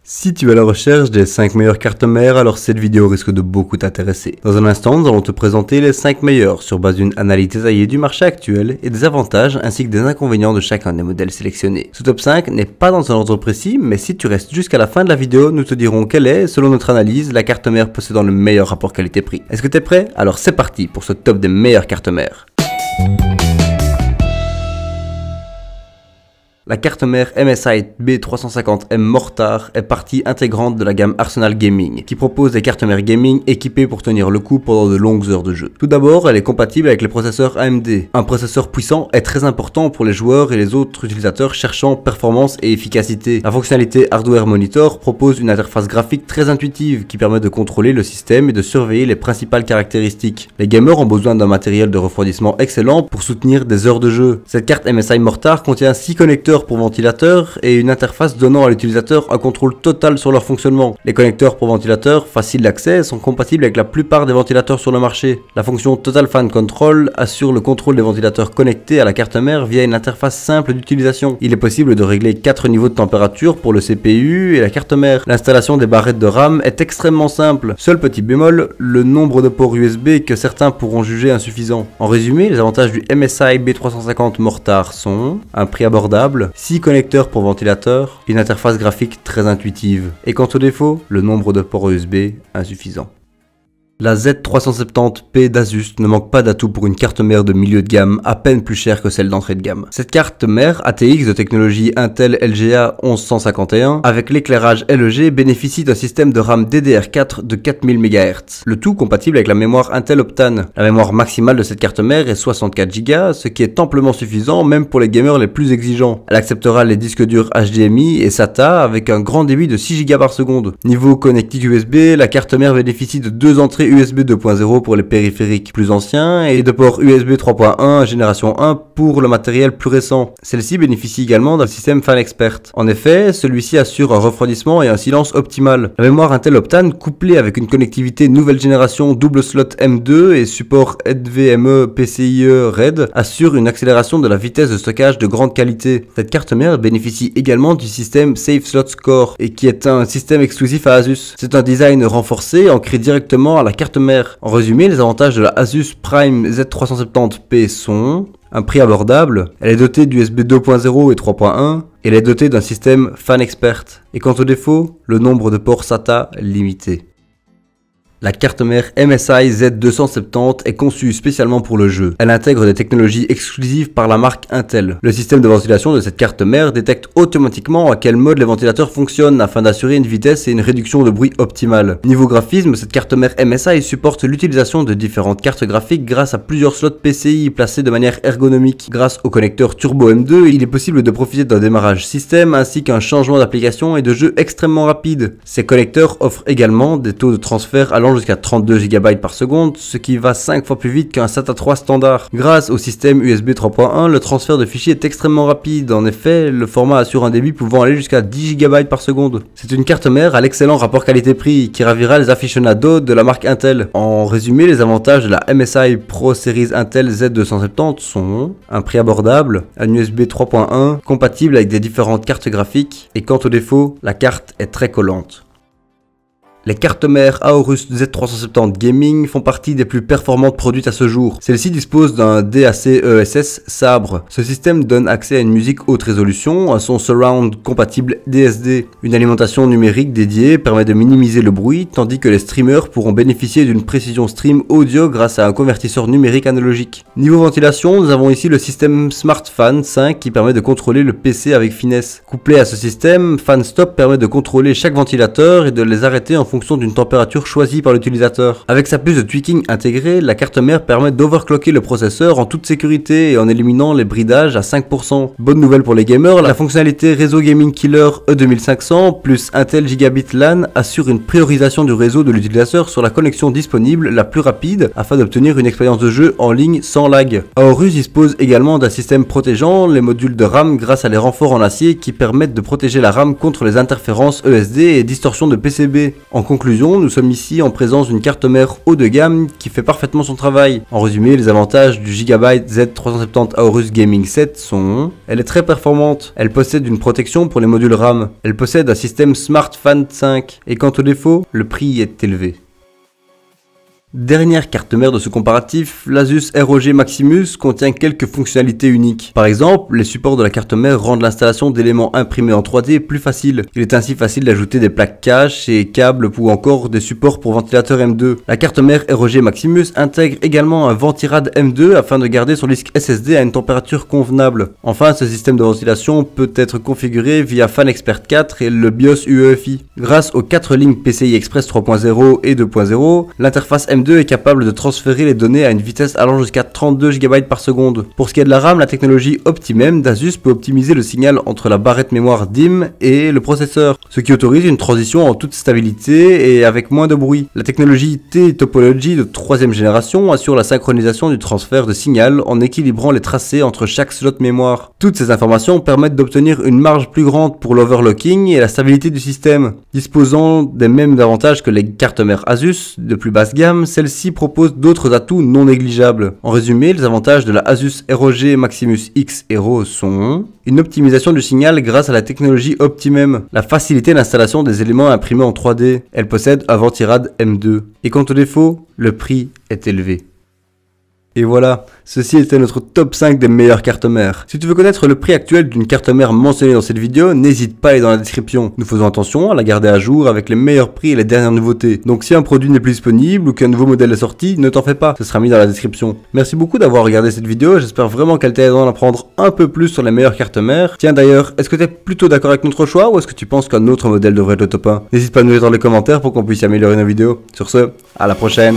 Si tu es à la recherche des 5 meilleures cartes mères, alors cette vidéo risque de beaucoup t'intéresser. Dans un instant, nous allons te présenter les 5 meilleures sur base d'une analyse détaillée du marché actuel et des avantages ainsi que des inconvénients de chacun des modèles sélectionnés. Ce top 5 n'est pas dans un ordre précis, mais si tu restes jusqu'à la fin de la vidéo, nous te dirons quelle est, selon notre analyse, la carte mère possédant le meilleur rapport qualité-prix. Est-ce que tu es prêt? Alors c'est parti pour ce top des meilleures cartes mères. La carte mère MSI B350M Mortar est partie intégrante de la gamme Arsenal Gaming, qui propose des cartes mères gaming équipées pour tenir le coup pendant de longues heures de jeu. Tout d'abord, elle est compatible avec les processeurs AMD. Un processeur puissant est très important pour les joueurs et les autres utilisateurs cherchant performance et efficacité. La fonctionnalité Hardware Monitor propose une interface graphique très intuitive qui permet de contrôler le système et de surveiller les principales caractéristiques. Les gamers ont besoin d'un matériel de refroidissement excellent pour soutenir des heures de jeu. Cette carte MSI Mortar contient 6 connecteurs pour ventilateurs et une interface donnant à l'utilisateur un contrôle total sur leur fonctionnement. Les connecteurs pour ventilateurs faciles d'accès sont compatibles avec la plupart des ventilateurs sur le marché. La fonction Total Fan Control assure le contrôle des ventilateurs connectés à la carte mère via une interface simple d'utilisation. Il est possible de régler 4 niveaux de température pour le CPU et la carte mère. L'installation des barrettes de RAM est extrêmement simple. Seul petit bémol, le nombre de ports USB que certains pourront juger insuffisant. En résumé, les avantages du MSI B350 Mortar sont un prix abordable, 6 connecteurs pour ventilateur, une interface graphique très intuitive. Et quant aux défauts, le nombre de ports USB insuffisant. La Z370P d'Asus ne manque pas d'atouts pour une carte mère de milieu de gamme, à peine plus chère que celle d'entrée de gamme. Cette carte mère ATX de technologie Intel LGA 1151 avec l'éclairage LEG bénéficie d'un système de RAM DDR4 de 4000 MHz, le tout compatible avec la mémoire Intel Optane. La mémoire maximale de cette carte mère est 64 Go, ce qui est amplement suffisant même pour les gamers les plus exigeants. Elle acceptera les disques durs HDMI et SATA avec un grand débit de 6 Go par seconde. Niveau connectique USB, la carte mère bénéficie de 2 entrées USB 2.0 pour les périphériques plus anciens et de ports USB 3.1 génération 1 pour le matériel plus récent. Celle-ci bénéficie également d'un système Fan Expert. En effet, celui-ci assure un refroidissement et un silence optimal. La mémoire Intel Optane couplée avec une connectivité nouvelle génération double slot M2 et support NVMe PCIe RAID assure une accélération de la vitesse de stockage de grande qualité. Cette carte mère bénéficie également du système Safe Slots Core et qui est un système exclusif à Asus. C'est un design renforcé ancré directement à la carte mère. En résumé, les avantages de la Asus Prime Z370P sont un prix abordable, elle est dotée d'USB 2.0 et 3.1 et elle est dotée d'un système Fan Expert. Et quant aux défauts, le nombre de ports SATA limité. La carte mère MSI Z270 est conçue spécialement pour le jeu. Elle intègre des technologies exclusives par la marque Intel. Le système de ventilation de cette carte mère détecte automatiquement à quel mode les ventilateurs fonctionnent afin d'assurer une vitesse et une réduction de bruit optimale. Niveau graphisme, cette carte mère MSI supporte l'utilisation de différentes cartes graphiques grâce à plusieurs slots PCI placés de manière ergonomique. Grâce au connecteur Turbo M2, il est possible de profiter d'un démarrage système ainsi qu'un changement d'application et de jeu extrêmement rapide. Ces connecteurs offrent également des taux de transfert allant jusqu'à 32 GB par seconde, ce qui va 5 fois plus vite qu'un SATA 3 standard. Grâce au système USB 3.1, le transfert de fichiers est extrêmement rapide. En effet, le format assure un débit pouvant aller jusqu'à 10 GB par seconde. C'est une carte mère à l'excellent rapport qualité-prix qui ravira les aficionados de la marque Intel. En résumé, les avantages de la MSI Pro Series Intel Z270 sont un prix abordable, un USB 3.1 compatible avec des différentes cartes graphiques et quant aux défauts, la carte est très collante. Les cartes mères Aorus Z370 Gaming font partie des plus performantes produites à ce jour. Celle-ci dispose d'un DAC ESS Sabre. Ce système donne accès à une musique haute résolution, un son surround compatible DSD. Une alimentation numérique dédiée permet de minimiser le bruit, tandis que les streamers pourront bénéficier d'une précision stream audio grâce à un convertisseur numérique analogique. Niveau ventilation, nous avons ici le système Smart Fan 5 qui permet de contrôler le PC avec finesse. Couplé à ce système, Fan Stop permet de contrôler chaque ventilateur et de les arrêter en fonction d'une température choisie par l'utilisateur. Avec sa puce de tweaking intégrée, la carte mère permet d'overclocker le processeur en toute sécurité et en éliminant les bridages à 5%. Bonne nouvelle pour les gamers, la fonctionnalité Réseau Gaming Killer E2500 plus Intel Gigabit LAN assure une priorisation du réseau de l'utilisateur sur la connexion disponible la plus rapide afin d'obtenir une expérience de jeu en ligne sans lag. Aorus dispose également d'un système protégeant les modules de RAM grâce à les renforts en acier qui permettent de protéger la RAM contre les interférences ESD et distorsions de PCB. En conclusion, nous sommes ici en présence d'une carte mère haut de gamme qui fait parfaitement son travail. En résumé, les avantages du Gigabyte Z370 Aorus Gaming 7 sont: elle est très performante, elle possède une protection pour les modules RAM, elle possède un système Smart Fan 5, et quant au défaut, le prix est élevé. Dernière carte mère de ce comparatif, l'Asus ROG Maximus contient quelques fonctionnalités uniques. Par exemple, les supports de la carte mère rendent l'installation d'éléments imprimés en 3D plus facile. Il est ainsi facile d'ajouter des plaques caches et câbles ou encore des supports pour ventilateur M2. La carte mère ROG Maximus intègre également un ventirad M2 afin de garder son disque SSD à une température convenable. Enfin, ce système de ventilation peut être configuré via FanExpert 4 et le BIOS UEFI. Grâce aux 4 lignes PCI Express 3.0 et 2.0, l'interface M2 est capable de transférer les données à une vitesse allant jusqu'à 32 GB par seconde. Pour ce qui est de la RAM, la technologie Optimem d'Asus peut optimiser le signal entre la barrette mémoire DIMM et le processeur, ce qui autorise une transition en toute stabilité et avec moins de bruit. La technologie T-Topology de 3ème génération assure la synchronisation du transfert de signal en équilibrant les tracés entre chaque slot mémoire. Toutes ces informations permettent d'obtenir une marge plus grande pour l'overclocking et la stabilité du système. Disposant des mêmes avantages que les cartes mères Asus de plus basse gamme, celle-ci propose d'autres atouts non négligeables. En résumé, les avantages de la Asus ROG Maximus X Hero sont: une optimisation du signal grâce à la technologie Optimem, la facilité d'installation des éléments imprimés en 3D, elle possède un ventirad M2. Et quant au défaut, le prix est élevé. Et voilà, ceci était notre top 5 des meilleures cartes mères. Si tu veux connaître le prix actuel d'une carte mère mentionnée dans cette vidéo, n'hésite pas à aller dans la description. Nous faisons attention à la garder à jour avec les meilleurs prix et les dernières nouveautés. Donc si un produit n'est plus disponible ou qu'un nouveau modèle est sorti, ne t'en fais pas, ce sera mis dans la description. Merci beaucoup d'avoir regardé cette vidéo, j'espère vraiment qu'elle t'aide à en apprendre un peu plus sur les meilleures cartes mères. Tiens d'ailleurs, est-ce que tu es plutôt d'accord avec notre choix ou est-ce que tu penses qu'un autre modèle devrait être le top 1? N'hésite pas à nous dire dans les commentaires pour qu'on puisse améliorer nos vidéos. Sur ce, à la prochaine.